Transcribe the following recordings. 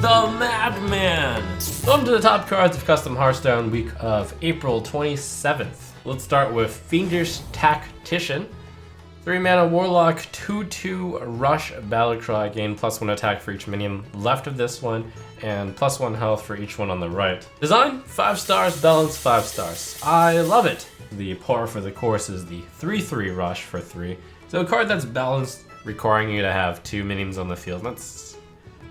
the Madman! Welcome to the top cards of Custom Hearthstone week of April 27th. Let's start with Fiendish Tactician. 3 mana Warlock, 2/2 Rush Battlecry, gain +1 attack for each minion left of this one, and +1 health for each one on the right. Design, 5 stars, balance, 5 stars. I love it! The par for the course is the 3/3 Rush for 3. So a card that's balanced, requiring you to have 2 minions on the field.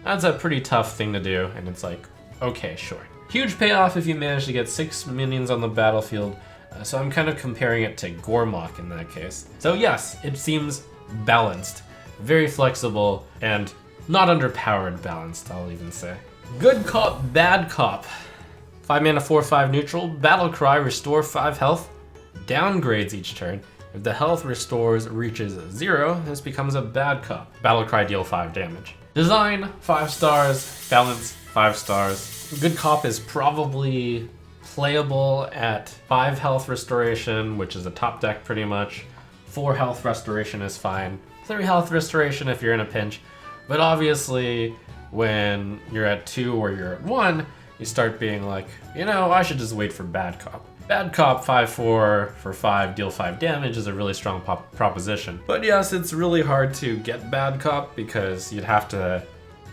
That's a pretty tough thing to do, and it's like, okay, sure. Huge payoff if you manage to get 6 minions on the battlefield. So I'm kind of comparing it to Gormok in that case. So yes, it seems balanced, very flexible, and not underpowered balanced, I'll even say. Good cop, bad cop. 5 mana 4/5 neutral, Battlecry, restore 5 health, downgrades each turn. If the health restores reaches 0, this becomes a bad cop. Battlecry, deal 5 damage. Design, 5 stars, balance, 5 stars. Good cop is probably playable at 5 health restoration, which is a top deck pretty much. 4 health restoration is fine. 3 health restoration if you're in a pinch. But obviously, when you're at 2 or you're at 1, you start being like, you know, I should just wait for bad cop. Bad cop 5/4 for 5, deal 5 damage is a really strong proposition. But yes, it's really hard to get bad cop because you'd have to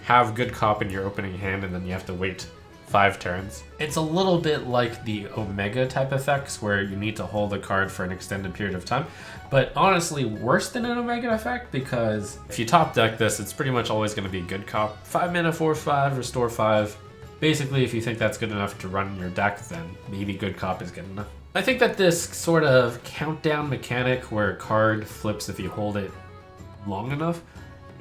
have good cop in your opening hand and then you have to wait 5 turns. It's a little bit like the Omega type effects where you need to hold a card for an extended period of time, but honestly worse than an Omega effect because if you top deck this, it's pretty much always going to be good cop. 5 mana 4/5, restore 5. Basically, if you think that's good enough to run in your deck, then maybe good cop is good enough. I think that this sort of countdown mechanic where a card flips if you hold it long enough,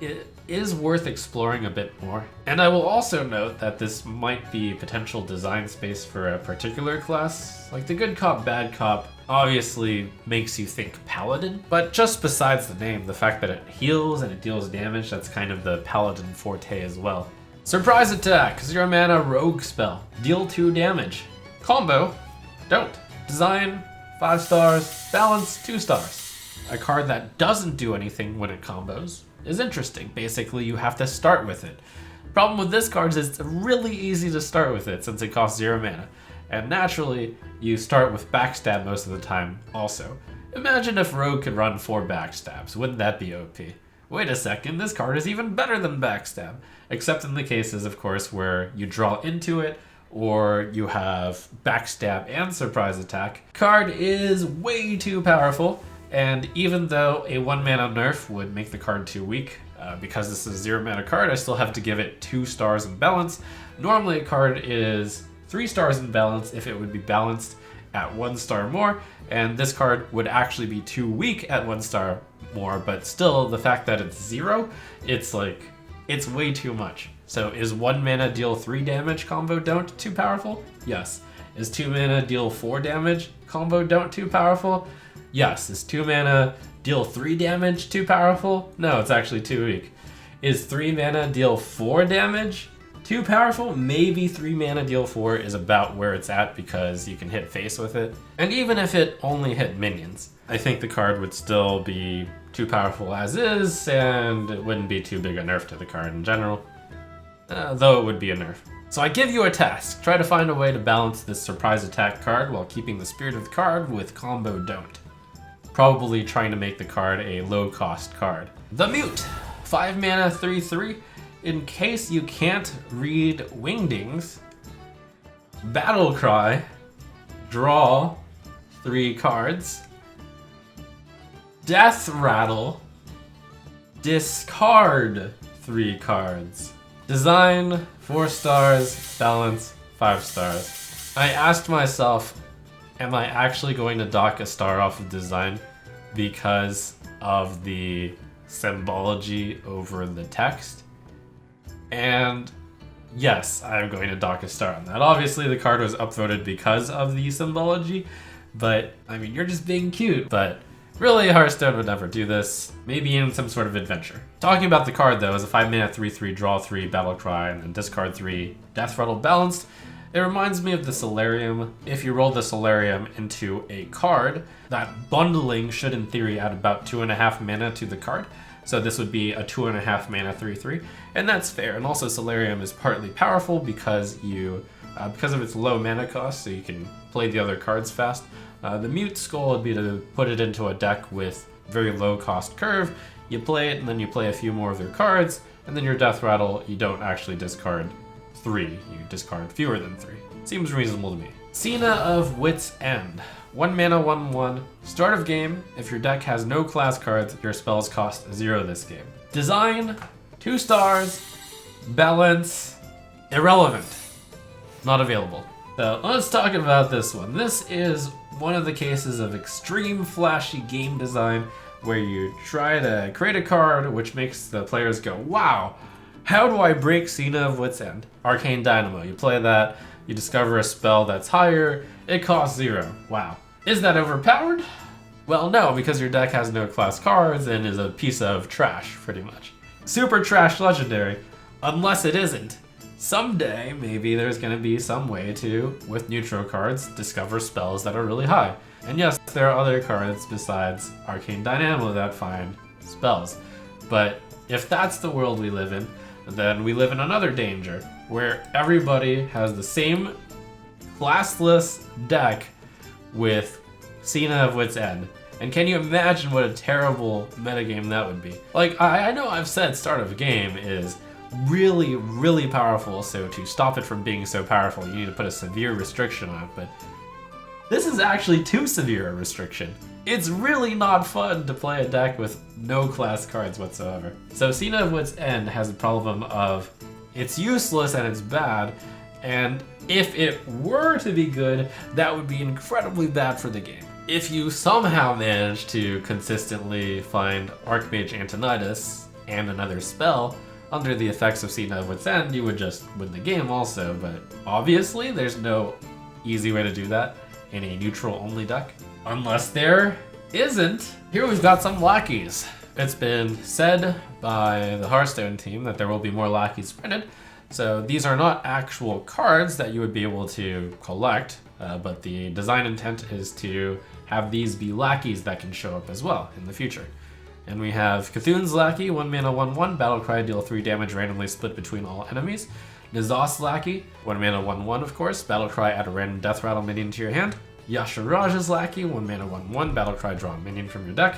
it is worth exploring a bit more. And I will also note that this might be potential design space for a particular class. Like the good cop, bad cop obviously makes you think paladin, but just besides the name, the fact that it heals and it deals damage, that's kind of the paladin forte as well. Surprise attack, 0 mana rogue spell, deal 2 damage. Combo, don't. Design, 5 stars, balance, 2 stars. A card that doesn't do anything when it combos is interesting. Basically, you have to start with it. Problem with this card is it's really easy to start with it since it costs 0 mana. And naturally, you start with backstab most of the time also. Imagine if Rogue could run 4 backstabs, wouldn't that be OP? Wait a second, this card is even better than backstab. Except in the cases, of course, where you draw into it, or you have backstab and surprise attack. Card is way too powerful, and even though a 1 mana nerf would make the card too weak, because this is a 0 mana card, I still have to give it 2 stars in balance. Normally a card is 3 stars in balance if it would be balanced at 1 star more, and this card would actually be too weak at 1 star more, but still the fact that it's 0, it's like, it's way too much. So is 1 mana deal 3 damage combo don't too powerful? Yes. Is 2 mana deal 4 damage combo don't too powerful? Yes. Is 2 mana deal 3 damage too powerful? No, it's actually too weak. Is 3 mana deal 4 damage too powerful? Maybe 3 mana deal 4 is about where it's at because you can hit face with it. And even if it only hit minions, I think the card would still be too powerful as is, and it wouldn't be too big a nerf to the card in general. Though it would be a nerf. So I give you a task. Try to find a way to balance this surprise attack card while keeping the spirit of the card with combo don't. Probably trying to make the card a low cost card. The Mute. 5 mana 3/3. In case you can't read Wingdings, Battlecry, draw 3 cards, Death Rattle, discard 3 cards. Design, 4 stars, balance, 5 stars. I asked myself, am I actually going to dock a star off of design because of the symbology over the text? And yes, I'm going to dock a star on that. Obviously, the card was upvoted because of the symbology, but I mean, you're just being cute. But really, Hearthstone would never do this. Maybe in some sort of adventure. Talking about the card though, as a 5 mana 3/3, draw 3, Battlecry, and then discard 3, Death Rattle balanced. It reminds me of the Solarium. If you roll the Solarium into a card, that bundling should in theory add about 2.5 mana to the card. So this would be a 2.5 mana 3/3, and that's fair. And also Solarium is partly powerful because because of its low mana cost, so you can play the other cards fast. The Mute's goal would be to put it into a deck with very low cost curve. You play it, and then you play a few more of their cards, and then your Death Rattle, you don't actually discard 3, you discard fewer than 3. Seems reasonable to me. Cina of Wits End. 1 mana, 1/1. Start of game, if your deck has no class cards, your spells cost 0 this game. Design, 2 stars. Balance, irrelevant. Not available. So let's talk about this one. This is one of the cases of extreme flashy game design where you try to create a card which makes the players go, wow, how do I break Cina of Wits End? Arcane Dynamo. You play that, you discover a spell that's higher, it costs 0. Wow. Is that overpowered? Well, no, because your deck has no class cards and is a piece of trash, pretty much. Super trash legendary, unless it isn't. Someday, maybe there's going to be some way to, with neutral cards, discover spells that are really high. And yes, there are other cards besides Arcane Dynamo that find spells. But if that's the world we live in, then we live in another danger, where everybody has the same classless deck with Cina of Wits End. And can you imagine what a terrible metagame that would be? Like, I know I've said start of a game is really, really powerful, so to stop it from being so powerful, you need to put a severe restriction on it, but this is actually too severe a restriction. It's really not fun to play a deck with no class cards whatsoever. So Cina of Wits End has a problem of it's useless and it's bad, and if it were to be good, that would be incredibly bad for the game. If you somehow manage to consistently find Archmage Antonidas and another spell under the effects of Cina of Wits End, you would just win the game also, but obviously there's no easy way to do that in a neutral-only deck. Unless there isn't. Here we've got some lackeys. It's been said by the Hearthstone team that there will be more lackeys printed, so these are not actual cards that you would be able to collect, but the design intent is to have these be lackeys that can show up as well in the future. And we have Cocoons Lackey, 1 mana, 1/1, Battlecry, deal 3 damage randomly split between all enemies. Nizas Lackey, 1 mana, 1/1 of course, Battlecry, add a random Death Rattle minion to your hand. Yasharaj's Lackey, 1 mana, 1/1, Battlecry, draw a minion from your deck.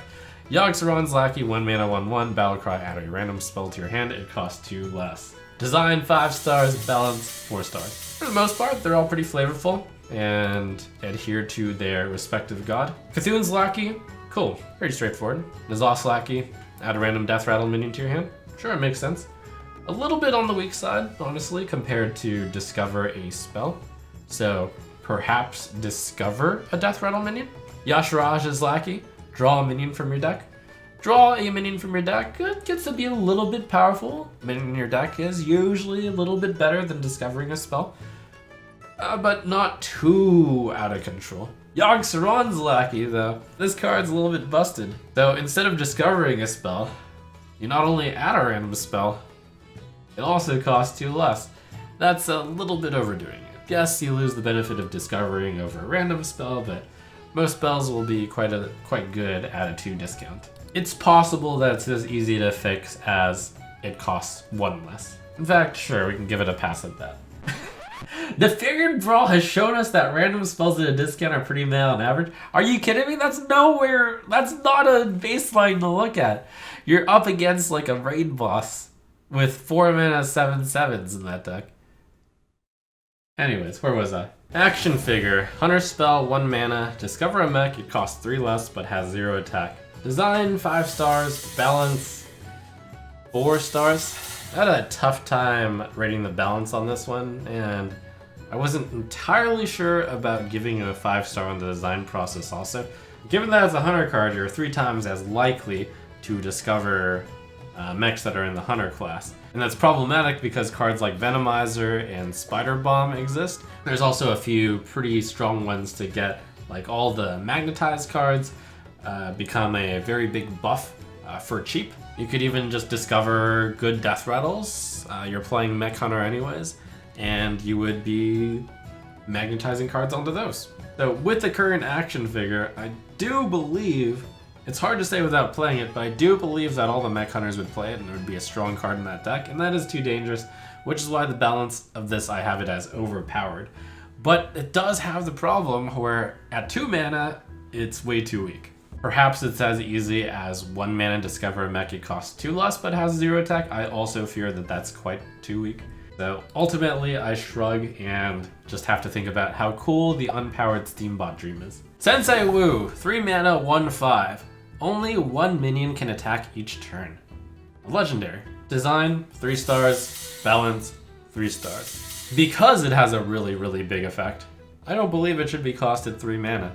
Yogg-Saron's Lackey, 1 mana, 1/1, Battlecry, add a random spell to your hand, it costs 2 less. Design, 5 stars, balance, 4 stars. For the most part, they're all pretty flavorful and adhere to their respective god. Cthulhu's Lackey, cool, pretty straightforward. Nizas Lackey, add a random Death Rattle minion to your hand. Sure, it makes sense. A little bit on the weak side, honestly, compared to discover a spell. So perhaps discover a Death Rattle minion. Yasharaj's Lackey, draw a minion from your deck. Draw a minion from your deck, it gets to be a little bit powerful. Minion in your deck is usually a little bit better than discovering a spell, but not too out of control. Yogg-Saron's Lackey, though, this card's a little bit busted. So instead of discovering a spell, you not only add a random spell, it also costs 2 less. That's a little bit overdoing it. Yes, you lose the benefit of discovering over a random spell, but most spells will be quite good at a 2 discount. It's possible that it's as easy to fix as it costs 1 less. In fact, sure, we can give it a pass at that. The Figured Brawl has shown us that random spells at a discount are pretty mad on average. Are you kidding me? That's not a baseline to look at. You're up against like a raid boss with 4 mana 7/7s in that deck. Anyways, where was I? Action figure. Hunter spell, 1 mana. Discover a mech, it costs 3 less but has 0 attack. Design, 5 stars. Balance, 4 stars. I had a tough time rating the balance on this one, and I wasn't entirely sure about giving it a 5-star on the design process also. Given that as a hunter card, you're 3 times as likely to discover mechs that are in the hunter class. And that's problematic because cards like Venomizer and Spider Bomb exist. There's also a few pretty strong ones to get, like all the magnetized cards become a very big buff for cheap. You could even just discover good Death Rattles. You're playing Mech Hunter anyways, and you would be magnetizing cards onto those. So with the current action figure, I do believe It's hard to say without playing it, but I do believe that all the mech hunters would play it and it would be a strong card in that deck, and that is too dangerous, which is why the balance of this I have it as overpowered. But it does have the problem where at 2 mana, it's way too weak. Perhaps it's as easy as 1 mana discover a mech, it costs 2 less but has 0 attack. I also fear that that's quite too weak. So ultimately I shrug and just have to think about how cool the unpowered Steambot Dream is. Sensei Wu, 3 mana, 1/5. Only 1 minion can attack each turn. Legendary. Design, 3 stars. Balance, 3 stars. Because it has a really big effect, I don't believe it should be costed 3 mana.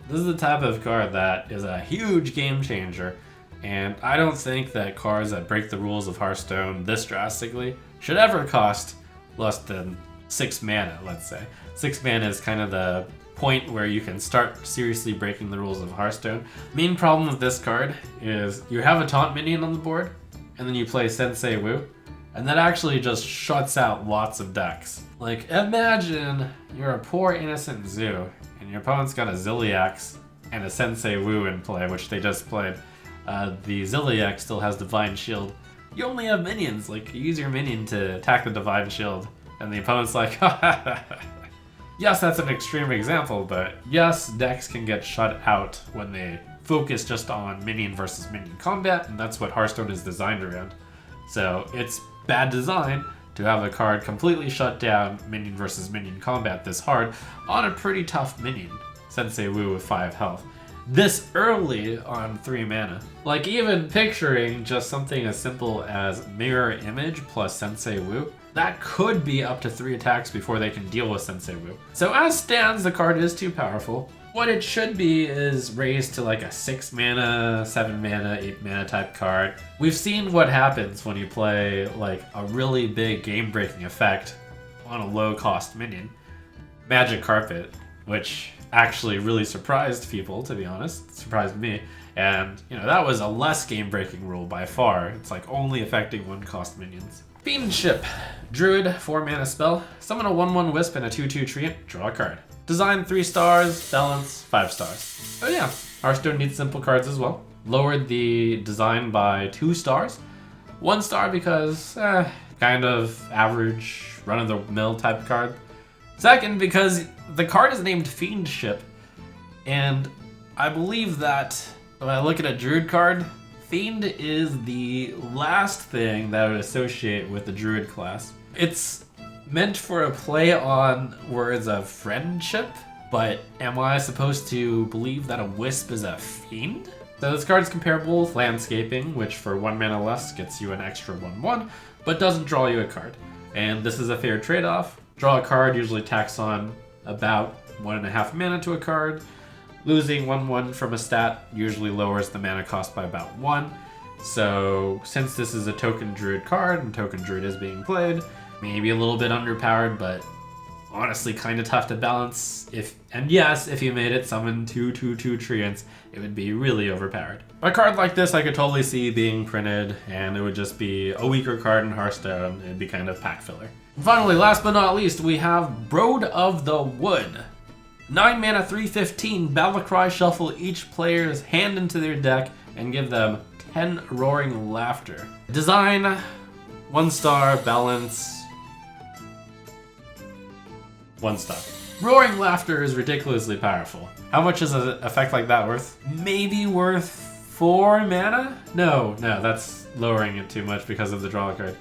This is the type of card that is a huge game changer, and I don't think that cards that break the rules of Hearthstone this drastically should ever cost less than 6 mana, let's say. 6 mana is kind of the point where you can start seriously breaking the rules of Hearthstone. Main problem with this card is you have a taunt minion on the board, and then you play Sensei Wu, and that actually just shuts out lots of decks. Like, imagine you're a poor innocent zoo, and your opponent's got a Zilliax and a Sensei Wu in play, which they just played. The Zilliax still has Divine Shield. You only have minions, like, you use your minion to attack the Divine Shield, and the opponent's like, ha ha ha. Yes, that's an extreme example, but yes, decks can get shut out when they focus just on minion versus minion combat, and that's what Hearthstone is designed around. So it's bad design to have a card completely shut down minion versus minion combat this hard on a pretty tough minion, Sensei Wu with 5 health. This early on 3 mana. Like, even picturing just something as simple as Mirror Image plus Sensei Wu, that could be up to 3 attacks before they can deal with Sensei Wu. So as stands, the card is too powerful. What it should be is raised to like a 6 mana, 7 mana, 8 mana type card. We've seen what happens when you play like a really big game-breaking effect on a low-cost minion. Magic Carpet, which actually really surprised people, to be honest. It surprised me. And, you know, that was a less game-breaking rule by far. It's like only affecting 1-cost minions. Beamship Druid, 4 mana spell. Summon a 1/1 Wisp and a 2/2 Treant. Draw a card. Design, 3 stars. Balance, 5 stars. Oh yeah, Hearthstone needs simple cards as well. Lowered the design by 2 stars. 1 star because, kind of average, run-of-the-mill type card. Second, because the card is named Fiendship, and I believe that when I look at a Druid card, Fiend is the last thing that I would associate with the Druid class. It's meant for a play on words of friendship, but am I supposed to believe that a Wisp is a Fiend? So this card is comparable with Landscaping, which for 1 mana less gets you an extra 1/1, but doesn't draw you a card. And this is a fair trade-off. Draw a card usually tacks on about 1.5 mana to a card. Losing 1/1 from a stat usually lowers the mana cost by about 1. So since this is a token Druid card and token Druid is being played, maybe a little bit underpowered, but honestly kind of tough to balance. And yes, if you made it summon 2/2/2 Treants, it would be really overpowered. A card like this I could totally see being printed, and it would just be a weaker card in Hearthstone. It'd be kind of pack filler. Finally, last but not least, we have Brood of the Wood. 9 mana, 3/15, Battlecry, shuffle each player's hand into their deck and give them 10 Roaring Laughter. Design, 1 star, balance, 1 star. Roaring Laughter is ridiculously powerful. How much is an effect like that worth? Maybe worth 4 mana? No, that's lowering it too much because of the draw card.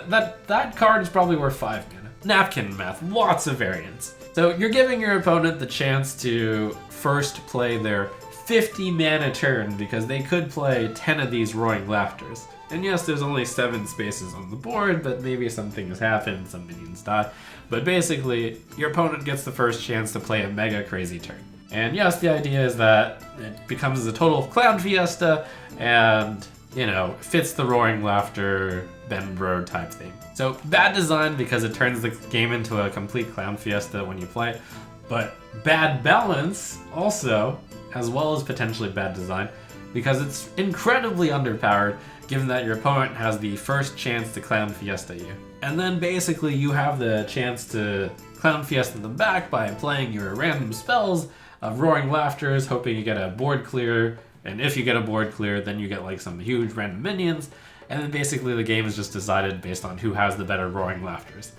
That card is probably worth 5 mana. Napkin math, lots of variants. So you're giving your opponent the chance to first play their 50 mana turn because they could play 10 of these Roaring Laughters. And yes, there's only 7 spaces on the board, but maybe some things happen, some minions die. But basically, your opponent gets the first chance to play a mega crazy turn. And yes, the idea is that it becomes a total clown fiesta and, you know, fits the Roaring Laughter, Ben Bro type thing. So bad design because it turns the game into a complete clown fiesta when you play it, but bad balance also, as well as potentially bad design, because it's incredibly underpowered given that your opponent has the first chance to clown fiesta you. And then basically you have the chance to clown fiesta them back by playing your random spells of Roaring Laughters, hoping you get a board clear And if you get a board clear, then you get like some huge random minions. And then basically the game is just decided based on who has the better roaring laughters.